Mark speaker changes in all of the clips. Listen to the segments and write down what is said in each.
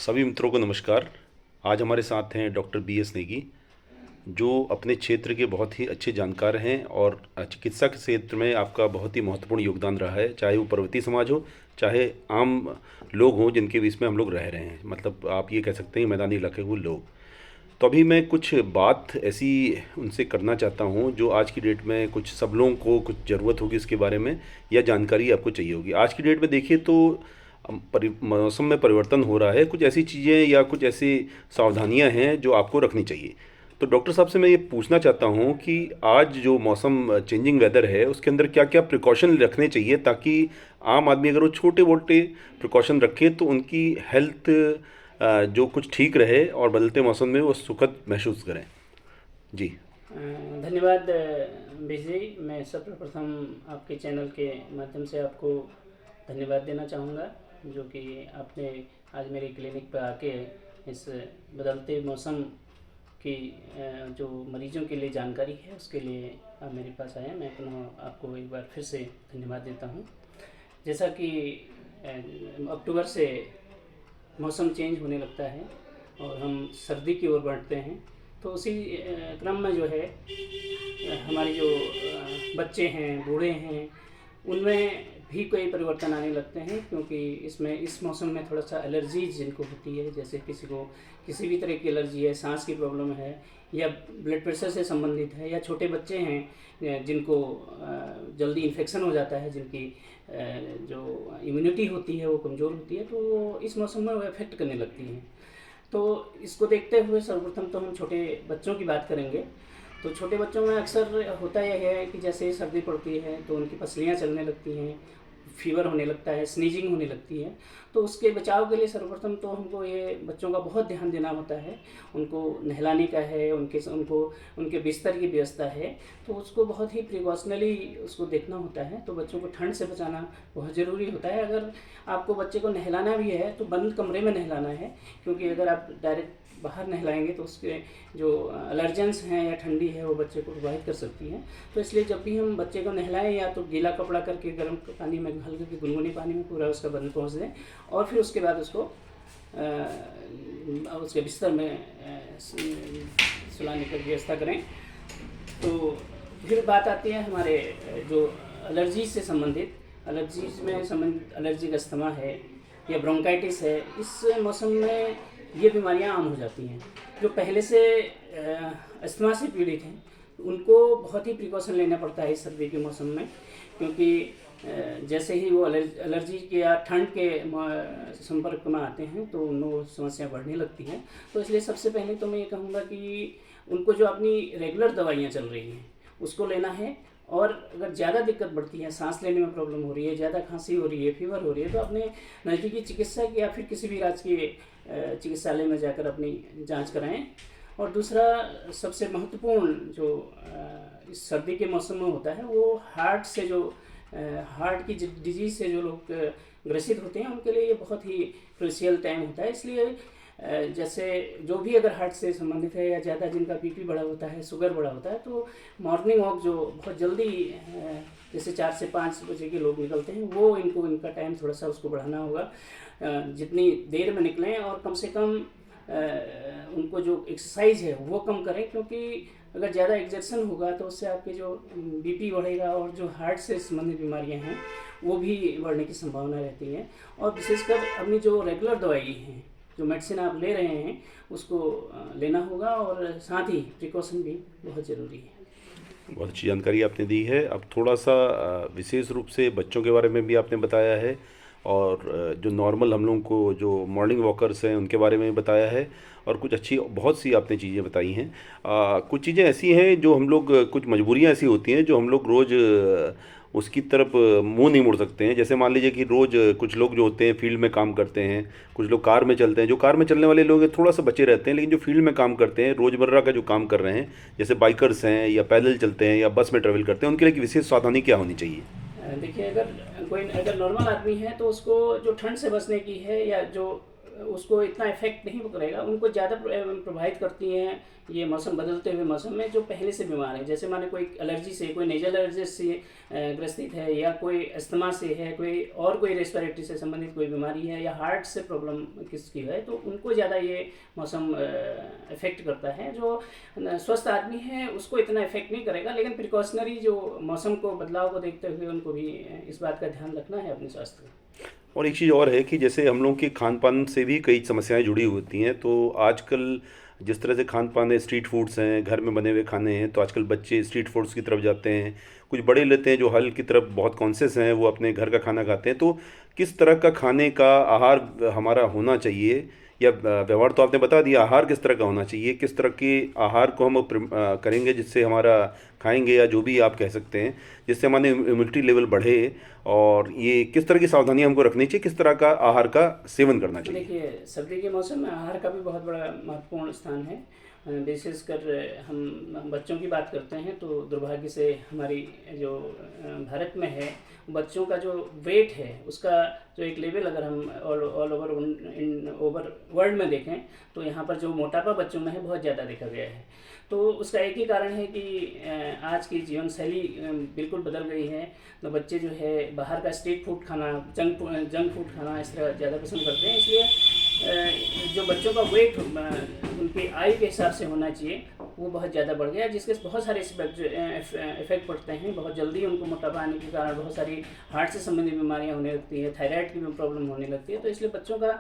Speaker 1: सभी मित्रों को नमस्कार। आज हमारे साथ हैं डॉक्टर बी.एस. नेगी, जो अपने क्षेत्र के बहुत ही अच्छे जानकार हैं और चिकित्सा के क्षेत्र में आपका बहुत ही महत्वपूर्ण योगदान रहा है, चाहे वो पर्वतीय समाज हो, चाहे आम लोग हों जिनके बीच में हम लोग रह रहे हैं, मतलब आप ये कह सकते हैं मैदानी इलाके के लोग। तो अभी मैं कुछ बात ऐसी उनसे करना चाहता हूँ जो आज की डेट में कुछ सब लोगों को कुछ ज़रूरत होगी उसके बारे में, या जानकारी आपको चाहिए होगी। आज की डेट में देखिए तो मौसम में परिवर्तन हो रहा है, कुछ ऐसी चीज़ें या कुछ ऐसी सावधानियां हैं जो आपको रखनी चाहिए। तो डॉक्टर साहब से मैं ये पूछना चाहता हूँ कि आज जो मौसम चेंजिंग वेदर है उसके अंदर क्या क्या प्रिकॉशन रखने चाहिए, ताकि आम आदमी अगर वो छोटे मोटे प्रिकॉशन रखे तो उनकी हेल्थ जो कुछ ठीक रहे और बदलते मौसम में वो सुखद महसूस करें। जी।
Speaker 2: धन्यवाद विजय। मैं सर्वप्रथम आपके चैनल के माध्यम से आपको धन्यवाद देना चाहूँगा, जो कि आपने आज मेरे क्लिनिक पर आके इस बदलते मौसम की जो मरीजों के लिए जानकारी है उसके लिए आप मेरे पास आए। मैं पुनः आपको एक बार फिर से धन्यवाद देता हूँ। जैसा कि अक्टूबर से मौसम चेंज होने लगता है और हम सर्दी की ओर बढ़ते हैं, तो उसी क्रम में जो है हमारे जो बच्चे हैं, बूढ़े हैं, उनमें भी कोई परिवर्तन आने लगते हैं, क्योंकि इसमें इस मौसम में थोड़ा सा एलर्जीज जिनको होती है, जैसे किसी को किसी भी तरह की एलर्जी है, सांस की प्रॉब्लम है या ब्लड प्रेशर से संबंधित है, या छोटे बच्चे हैं जिनको जल्दी इन्फेक्शन हो जाता है, जिनकी जो इम्यूनिटी होती है वो कमज़ोर होती है, तो वो इस मौसम में वो अफेक्ट करने लगती हैं। तो इसको देखते हुए सर्वप्रथम तो हम छोटे बच्चों की बात करेंगे। तो छोटे बच्चों में अक्सर होता यह है कि जैसे सर्दी पड़ती है तो उनकी पसलियाँ चलने लगती हैं, फीवर होने लगता है, स्नीजिंग होने लगती है। तो उसके बचाव के लिए सर्वप्रथम तो हमको ये बच्चों का बहुत ध्यान देना होता है। उनको नहलाने का है, उनको उनके बिस्तर की व्यवस्था है, तो उसको बहुत ही प्रिकॉशनली उसको देखना होता है। तो बच्चों को ठंड से बचाना बहुत ज़रूरी होता है। अगर आपको बच्चे को नहलाना भी है तो बंद कमरे में नहलाना है, क्योंकि अगर आप डायरेक्ट बाहर नहलाएंगे तो उसके जो एलर्जेंस हैं या ठंडी है वो बच्चे को प्रभावित कर सकती है। तो इसलिए जब भी हम बच्चे को नहलाएं, या तो गीला कपड़ा करके गर्म पानी में, हल्के के गुनगुने पानी में पूरा उसका बदन पहुँच दें, और फिर उसके बाद उसको उसके बिस्तर में सुलाने की व्यवस्था करें। तो फिर बात आती है हमारे जो एलर्जी से संबंधित, एलर्जीज में संबंधित एलर्जिक अस्थमा है या ब्रोंकाइटिस है। इस मौसम में ये बीमारियां आम हो जाती हैं। जो पहले से अस्थमा से पीड़ित हैं उनको बहुत ही प्रिकॉशन लेना पड़ता है इस सर्दी के मौसम में, क्योंकि जैसे ही वो एलर्जी के या ठंड के संपर्क में आते हैं तो उनको समस्या बढ़ने लगती है। तो इसलिए सबसे पहले तो मैं ये कहूँगा कि उनको जो अपनी रेगुलर दवाइयाँ चल रही हैं उसको लेना है, और अगर ज़्यादा दिक्कत बढ़ती है, सांस लेने में प्रॉब्लम हो रही है, ज़्यादा खांसी हो रही है, फीवर हो रही है, तो अपने नज़दीकी चिकित्सक या फिर किसी भी राजकीय चिकित्सालय में जाकर अपनी जांच कराएं। और दूसरा सबसे महत्वपूर्ण जो इस सर्दी के मौसम में होता है वो हार्ट की डिजीज़ से जो लोग ग्रसित होते हैं उनके लिए ये बहुत ही क्रूशियल टाइम होता है। इसलिए जैसे जो भी अगर हार्ट से संबंधित है या ज़्यादा जिनका बीपी बढ़ा होता है, शुगर बढ़ा होता है, तो मॉर्निंग वॉक जो बहुत जल्दी जैसे 4 से 5 बजे के लोग निकलते हैं, वो इनका टाइम थोड़ा सा उसको बढ़ाना होगा। जितनी देर में निकलें और कम से कम उनको जो एक्सरसाइज है वो कम करें, क्योंकि अगर ज़्यादा एग्जर्शन होगा तो उससे आपके जो बीपी बढ़ेगा और जो हार्ट से संबंधित बीमारियां हैं वो भी बढ़ने की संभावना रहती है। और विशेषकर अपनी जो रेगुलर दवाई हैं, जो मेडिसिन आप ले रहे हैं, उसको लेना होगा, और साथ ही प्रिकॉशन भी बहुत ज़रूरी है।
Speaker 1: बहुत अच्छी जानकारी आपने दी है। अब थोड़ा सा विशेष रूप से बच्चों के बारे में भी आपने बताया है, और जो नॉर्मल हम लोगों को जो मॉर्निंग वॉकर्स हैं उनके बारे में भी बताया है, और कुछ अच्छी बहुत सी आपने चीज़ें बताई हैं। कुछ चीज़ें ऐसी हैं जो हम लोग, कुछ मजबूरियां ऐसी होती हैं जो हम लोग रोज़ उसकी तरफ मुंह नहीं मोड़ सकते हैं। जैसे मान लीजिए कि रोज़ कुछ लोग जो होते हैं फील्ड में काम करते हैं, कुछ लोग कार में चलते हैं। जो कार में चलने वाले लोग हैं थोड़ा सा बचे रहते हैं, लेकिन जो फील्ड में काम करते हैं, रोज़मर्रा का जो काम कर रहे हैं, जैसे बाइकर्स हैं या पैदल चलते हैं या बस में ट्रेवल करते हैं, उनके लिए विशेष सावधानी क्या होनी चाहिए?
Speaker 2: देखिए, अगर नॉर्मल आदमी है तो उसको जो ठंड से बचने की है, या जो उसको इतना इफेक्ट नहीं करेगा। उनको ज़्यादा प्रभावित करती हैं ये मौसम बदलते हुए मौसम में जो पहले से बीमार है, जैसे माने कोई एलर्जी से, कोई नेजल एलर्जी से ग्रसित है, या कोई अस्थमा से है, कोई रेस्पिरेटरी से संबंधित कोई बीमारी है, या हार्ट से प्रॉब्लम किसकी है, तो उनको ज़्यादा ये मौसम इफेक्ट करता है। जो स्वस्थ आदमी है उसको इतना इफेक्ट नहीं करेगा, लेकिन प्रिकॉशनरी जो मौसम को बदलाव को देखते हुए उनको भी इस बात का ध्यान रखना है अपने स्वास्थ्य का।
Speaker 1: और एक चीज़ और है कि जैसे हम लोग के खान पान से भी कई समस्याएं जुड़ी होती हैं। तो आजकल जिस तरह से खान पान है, स्ट्रीट फूड्स हैं, घर में बने हुए खाने हैं, तो आजकल बच्चे स्ट्रीट फूड्स की तरफ जाते हैं। कुछ बड़े लेते हैं जो हेल्थ की तरफ बहुत कॉन्शियस हैं, वो अपने घर का खाना खाते हैं। तो किस तरह का खाने का आहार हमारा होना चाहिए, या व्यवहार तो आपने बता दिया, आहार किस तरह का होना चाहिए, किस तरह के आहार को हम करेंगे जिससे हमारा खाएंगे, या जो भी आप कह सकते हैं, जिससे हमारे इम्यूनिटी लेवल बढ़े, और ये किस तरह की सावधानियां हमको रखनी चाहिए, किस तरह का आहार का सेवन करना चाहिए?
Speaker 2: देखिए, सर्दी के मौसम में आहार का भी बहुत बड़ा महत्वपूर्ण स्थान है। विशेषकर हम बच्चों की बात करते हैं तो दुर्भाग्य से हमारी जो भारत में है, बच्चों का जो वेट है उसका जो एक लेवल अगर हम ऑल ओवर वर्ल्ड में देखें तो यहाँ पर जो मोटापा बच्चों में है बहुत ज़्यादा देखा गया है। तो उसका एक ही कारण है कि आज की जीवन शैली बिल्कुल बदल गई है। तो बच्चे जो है बाहर का स्ट्रीट फूड खाना, जंक फूड खाना इस तरह ज़्यादा पसंद करते हैं। इसलिए जो बच्चों का वेट उनकी आयु के हिसाब से होना चाहिए वो बहुत ज़्यादा बढ़ गया, जिसके बहुत सारे इफेक्ट पड़ते हैं। बहुत जल्दी उनको मोटापा आने के कारण बहुत सारी हार्ट से संबंधित बीमारियां होने लगती है, थायराइड की भी प्रॉब्लम होने लगती है। तो इसलिए बच्चों का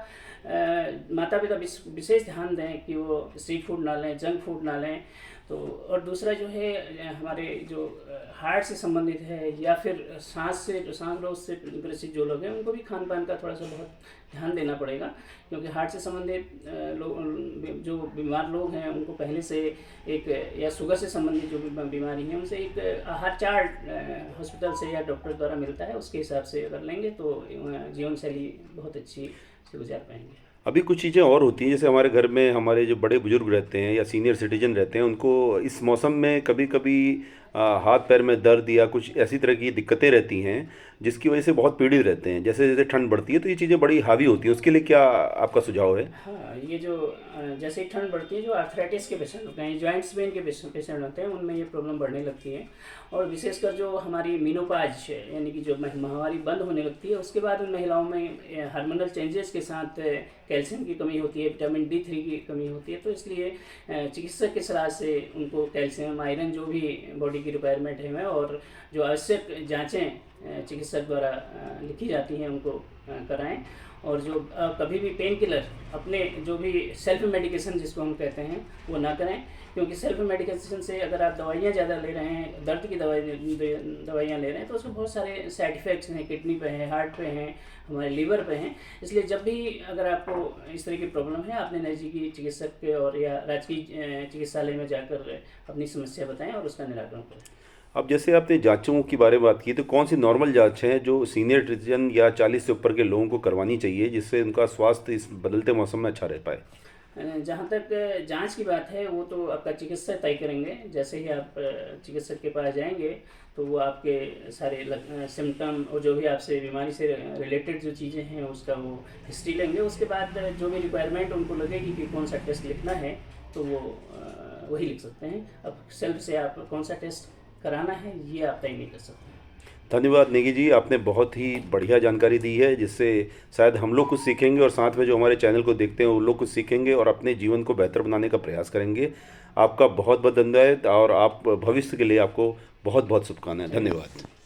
Speaker 2: माता पिता विशेष ध्यान दें कि वो स्ट्रीट फूड ना लें, जंक फूड ना लें। तो और दूसरा जो है हमारे जो हार्ट से संबंधित है या फिर सांस रोग से ग्रसित जो लोग हैं उनको भी खान पान का थोड़ा सा बहुत ध्यान देना पड़ेगा, क्योंकि हार्ट से संबंधित लोग जो बीमार लोग हैं उनको पहले से एक, या शुगर से संबंधित जो बीमारी है उनसे एक आहार चार्ट हॉस्पिटल से या डॉक्टर द्वारा मिलता है, उसके हिसाब से अगर लेंगे तो जीवन शैली बहुत अच्छी से गुजार पाएंगे।
Speaker 1: अभी कुछ चीज़ें और होती हैं, जैसे हमारे घर में हमारे जो बड़े बुजुर्ग रहते हैं या सीनियर सिटीजन रहते हैं, उनको इस मौसम में कभी कभी हाथ पैर में दर्द या कुछ ऐसी तरह की दिक्कतें रहती हैं जिसकी वजह से बहुत पीड़ित रहते हैं। जैसे जैसे ठंड बढ़ती है तो ये चीज़ें बड़ी हावी होती हैं, उसके लिए क्या आपका सुझाव है?
Speaker 2: हाँ, ये जो जैसे ही ठंड बढ़ती है, जो आर्थराइटिस के पेशेंट होते हैं, जॉइंट्स पेन के पेशेंट होते हैं, उनमें ये प्रॉब्लम बढ़ने लगती है। और विशेषकर जो हमारी मीनोपाज यानी कि जो माहवारी बंद होने लगती है, उसके बाद उन महिलाओं में हार्मोनल चेंजेस के साथ कैल्शियम की कमी होती है, विटामिन D3 की कमी होती है। तो इसलिए चिकित्सक की सलाह से उनको कैल्शियम, आयरन जो भी बॉडी की रिक्वायरमेंट है और जो आवश्यक जाँचें चिकित्सक द्वारा लिखी जाती हैं उनको कराएं। और जो कभी भी पेन किलर अपने जो भी सेल्फ मेडिकेशन जिसको हम कहते हैं वो ना करें, क्योंकि सेल्फ मेडिकेशन से अगर आप दवाइयाँ ज़्यादा ले रहे हैं, दर्द की दवाइयाँ ले रहे हैं, तो उसके बहुत सारे साइड इफ़ेक्ट्स हैं, किडनी पे हैं, हार्ट पे हैं, हमारे लीवर पे हैं। इसलिए जब भी अगर आपको इस तरह की प्रॉब्लम है, आपने नज़दीकी चिकित्सक के और या राजकीय चिकित्सालय में जाकर अपनी समस्या बताएं और उसका निराकरण करें।
Speaker 1: अब जैसे आपने जांचों की बारे में बात की, तो कौन सी नॉर्मल जांच है जो सीनियर सिटीजन या 40 से ऊपर के लोगों को करवानी चाहिए जिससे उनका स्वास्थ्य इस बदलते मौसम में अच्छा रह पाए?
Speaker 2: जहाँ तक जांच की बात है वो तो आपका चिकित्सक तय करेंगे। जैसे ही आप चिकित्सक के पास जाएंगे तो वो आपके सारे सिम्टम और जो भी आपसे बीमारी से रिलेटेड जो चीज़ें हैं उसका वो हिस्ट्री लेंगे। उसके बाद जो भी रिक्वायरमेंट उनको लगेगी कि कौन सा टेस्ट लिखना है तो वो वही लिख सकते हैं। अब सेल्फ से आप कौन सा टेस्ट कराना है ये आप तय नहीं कर सकते।
Speaker 1: धन्यवाद नेगी जी, आपने बहुत ही बढ़िया जानकारी दी है जिससे शायद हम लोग कुछ सीखेंगे और साथ में जो हमारे चैनल को देखते हैं वो लोग कुछ सीखेंगे और अपने जीवन को बेहतर बनाने का प्रयास करेंगे। आपका बहुत बहुत धन्यवाद और आप भविष्य के लिए आपको बहुत बहुत शुभकामनाएं। धन्यवाद।